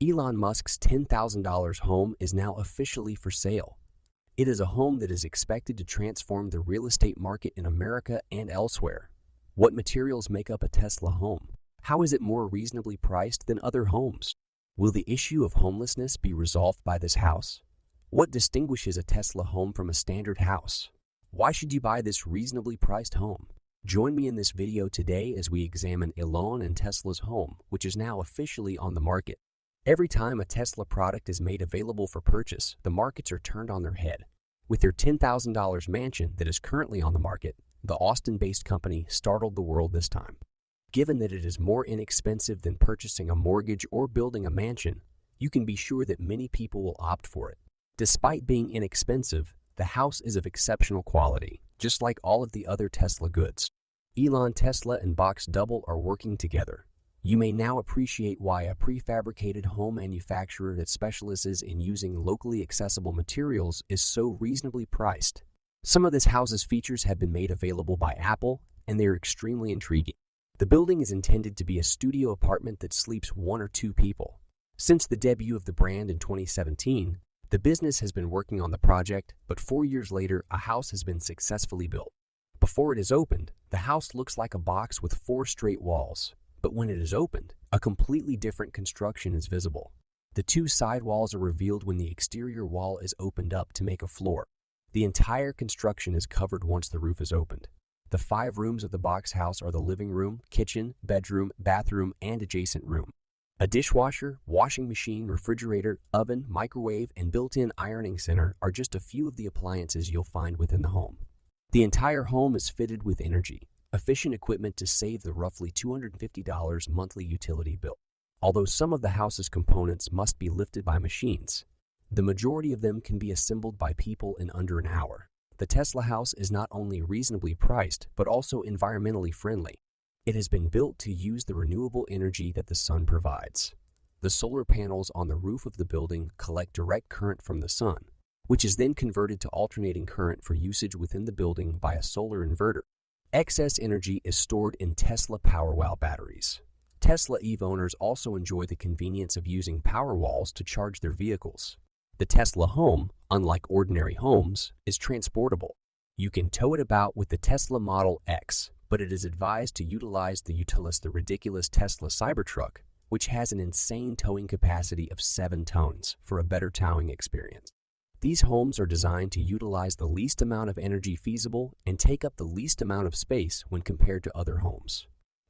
Elon Musk's $10,000 home is now officially for sale. It is a home that is expected to transform the real estate market in America and elsewhere. What materials make up a Tesla home? How is it more reasonably priced than other homes? Will the issue of homelessness be resolved by this house? What distinguishes a Tesla home from a standard house? Why should you buy this reasonably priced home? Join me in this video today as we examine Elon and Tesla's home, which is now officially on the market. Every time a Tesla product is made available for purchase, the markets are turned on their head. With their $10,000 mansion that is currently on the market, the Austin-based company startled the world this time. Given that it is more inexpensive than purchasing a mortgage or building a mansion, you can be sure that many people will opt for it. Despite being inexpensive, the house is of exceptional quality, just like all of the other Tesla goods. Elon Tesla and Box Double are working together. You may now appreciate why a prefabricated home manufacturer that specializes in using locally accessible materials is so reasonably priced. Some of this house's features have been made available by Apple, and they are extremely intriguing. The building is intended to be a studio apartment that sleeps one or two people. Since the debut of the brand in 2017, the business has been working on the project, but 4 years later, a house has been successfully built. Before it is opened, the house looks like a box with 4 straight walls. But when it is opened, a completely different construction is visible. The 2 side walls are revealed when the exterior wall is opened up to make a floor. The entire construction is covered once the roof is opened. The 5 rooms of the box house are the living room, kitchen, bedroom, bathroom, and adjacent room. A dishwasher, washing machine, refrigerator, oven, microwave, and built-in ironing center are just a few of the appliances you'll find within the home. The entire home is fitted with efficient equipment to save the roughly $250 monthly utility bill. Although some of the house's components must be lifted by machines, the majority of them can be assembled by people in under an hour. The Tesla house is not only reasonably priced, but also environmentally friendly. It has been built to use the renewable energy that the sun provides. The solar panels on the roof of the building collect direct current from the sun, which is then converted to alternating current for usage within the building by a solar inverter. Excess energy is stored in Tesla Powerwall batteries. Tesla EV owners also enjoy the convenience of using Powerwalls to charge their vehicles. The Tesla home, unlike ordinary homes, is transportable. You can tow it about with the Tesla Model X, but it is advised to utilize the ridiculous Tesla Cybertruck, which has an insane towing capacity of 7 tons for a better towing experience. These homes are designed to utilize the least amount of energy feasible and take up the least amount of space when compared to other homes.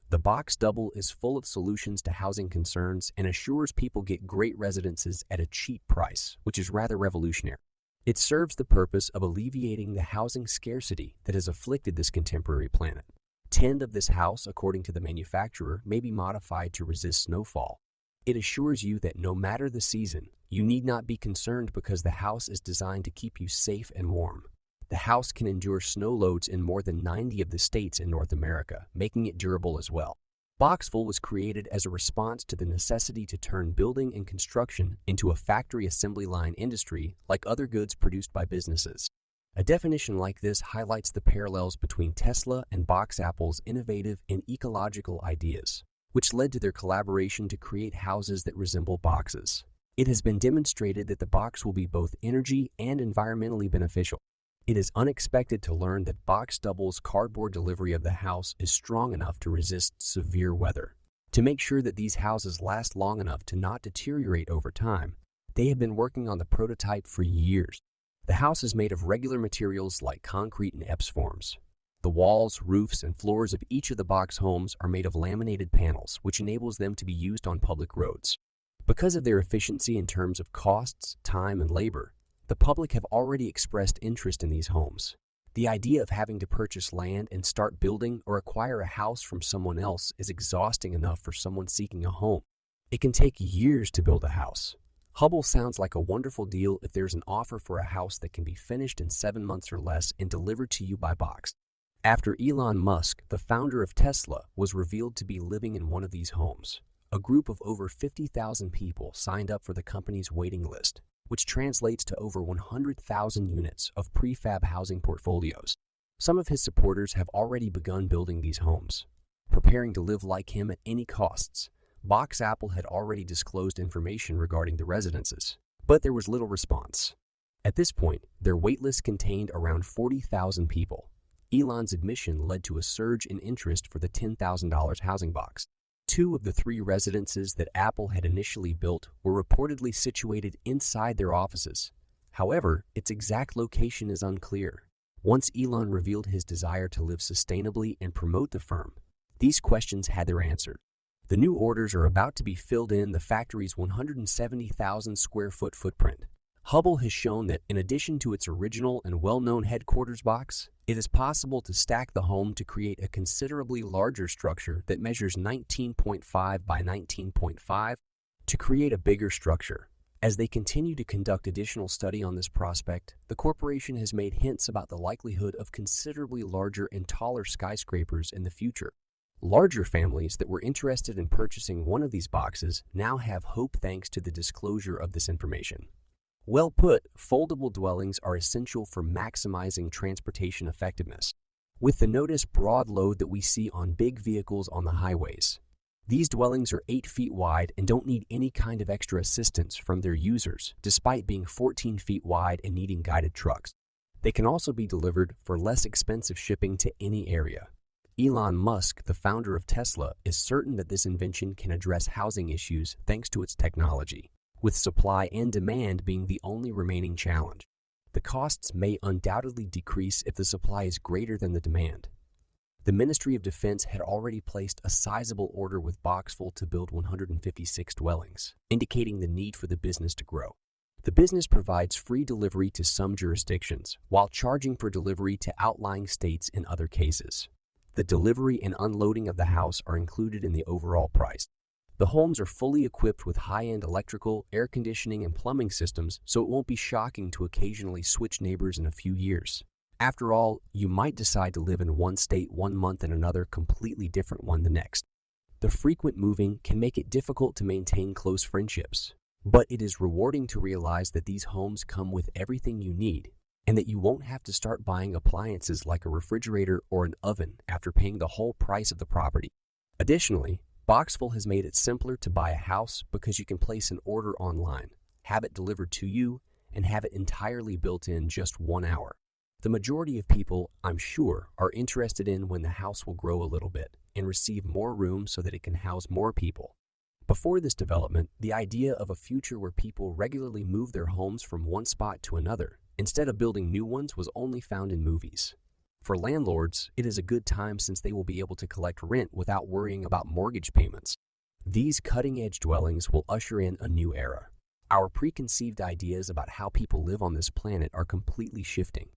The Box Double is full of solutions to housing concerns and assures people get great residences at a cheap price, which is rather revolutionary. It serves the purpose of alleviating the housing scarcity that has afflicted this contemporary planet. Tend of this house, according to the manufacturer, may be modified to resist snowfall. It assures you that no matter the season, you need not be concerned because the house is designed to keep you safe and warm. The house can endure snow loads in more than 90 of the states in North America, making it durable as well. Boxful was created as a response to the necessity to turn building and construction into a factory assembly line industry like other goods produced by businesses. A definition like this highlights the parallels between Tesla and Box Apple's innovative and ecological ideas, which led to their collaboration to create houses that resemble boxes. It has been demonstrated that the box will be both energy and environmentally beneficial. It is unexpected to learn that Box Double's cardboard delivery of the house is strong enough to resist severe weather. To make sure that these houses last long enough to not deteriorate over time, they have been working on the prototype for years. The house is made of regular materials like concrete and EPS forms. The walls, roofs, and floors of each of the box homes are made of laminated panels, which enables them to be used on public roads. Because of their efficiency in terms of costs, time, and labor, the public have already expressed interest in these homes. The idea of having to purchase land and start building or acquire a house from someone else is exhausting enough for someone seeking a home. It can take years to build a house. Hubble sounds like a wonderful deal if there's an offer for a house that can be finished in 7 months or less and delivered to you by box. After Elon Musk, the founder of Tesla, was revealed to be living in one of these homes, a group of over 50,000 people signed up for the company's waiting list, which translates to over 100,000 units of prefab housing portfolios. Some of his supporters have already begun building these homes, preparing to live like him at any costs. Box Apple had already disclosed information regarding the residences, but there was little response. At this point, their waitlist contained around 40,000 people. Elon's admission led to a surge in interest for the $10,000 housing box. Two of the three residences that Apple had initially built were reportedly situated inside their offices. However, its exact location is unclear. Once Elon revealed his desire to live sustainably and promote the firm, these questions had their answer. The new orders are about to be filled in the factory's 170,000 square foot footprint. Hubble has shown that in addition to its original and well-known headquarters box, it is possible to stack the home to create a considerably larger structure that measures 19.5 by 19.5 to create a bigger structure. As they continue to conduct additional study on this prospect, the corporation has made hints about the likelihood of considerably larger and taller skyscrapers in the future. Larger families that were interested in purchasing one of these boxes now have hope thanks to the disclosure of this information. Well put, foldable dwellings are essential for maximizing transportation effectiveness. With the notice broad load that we see on big vehicles on the highways, these dwellings are 8 feet wide and don't need any kind of extra assistance from their users, despite being 14 feet wide and needing guided trucks. They can also be delivered for less expensive shipping to any area. Elon Musk, the founder of Tesla, is certain that this invention can address housing issues thanks to its technology, with supply and demand being the only remaining challenge. The costs may undoubtedly decrease if the supply is greater than the demand. The Ministry of Defense had already placed a sizable order with Boxful to build 156 dwellings, indicating the need for the business to grow. The business provides free delivery to some jurisdictions, while charging for delivery to outlying states in other cases. The delivery and unloading of the house are included in the overall price. The homes are fully equipped with high-end electrical, air conditioning, and plumbing systems, so it won't be shocking to occasionally switch neighbors in a few years. After all, you might decide to live in one state 1 month and another completely different one the next. The frequent moving can make it difficult to maintain close friendships, but it is rewarding to realize that these homes come with everything you need and that you won't have to start buying appliances like a refrigerator or an oven after paying the whole price of the property. Additionally, Boxful has made it simpler to buy a house because you can place an order online, have it delivered to you, and have it entirely built in just 1 hour. The majority of people, I'm sure, are interested in when the house will grow a little bit and receive more room so that it can house more people. Before this development, the idea of a future where people regularly move their homes from one spot to another instead of building new ones was only found in movies. For landlords, it is a good time since they will be able to collect rent without worrying about mortgage payments. These cutting-edge dwellings will usher in a new era. Our preconceived ideas about how people live on this planet are completely shifting.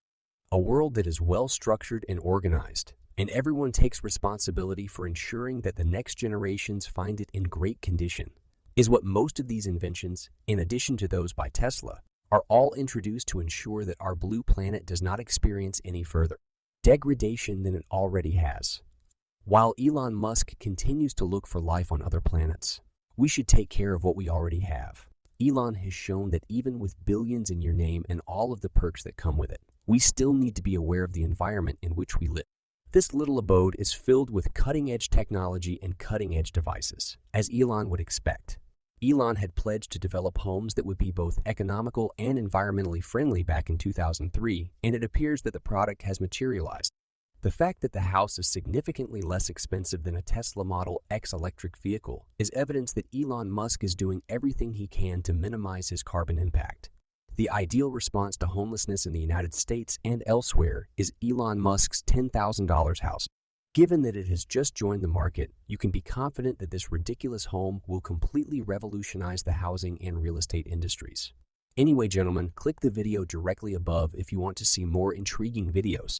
A world that is well-structured and organized, and everyone takes responsibility for ensuring that the next generations find it in great condition, is what most of these inventions, in addition to those by Tesla, are all introduced to ensure that our blue planet does not experience any further degradation than it already has. While Elon Musk continues to look for life on other planets, we should take care of what we already have. Elon has shown that even with billions in your name and all of the perks that come with it, we still need to be aware of the environment in which we live. This little abode is filled with cutting-edge technology and cutting-edge devices, as Elon would expect. Elon had pledged to develop homes that would be both economical and environmentally friendly back in 2003, and it appears that the product has materialized. The fact that the house is significantly less expensive than a Tesla Model X electric vehicle is evidence that Elon Musk is doing everything he can to minimize his carbon impact. The ideal response to homelessness in the United States and elsewhere is Elon Musk's $10,000 house. Given that it has just joined the market, you can be confident that this ridiculous home will completely revolutionize the housing and real estate industries. Anyway, gentlemen, click the video directly above if you want to see more intriguing videos.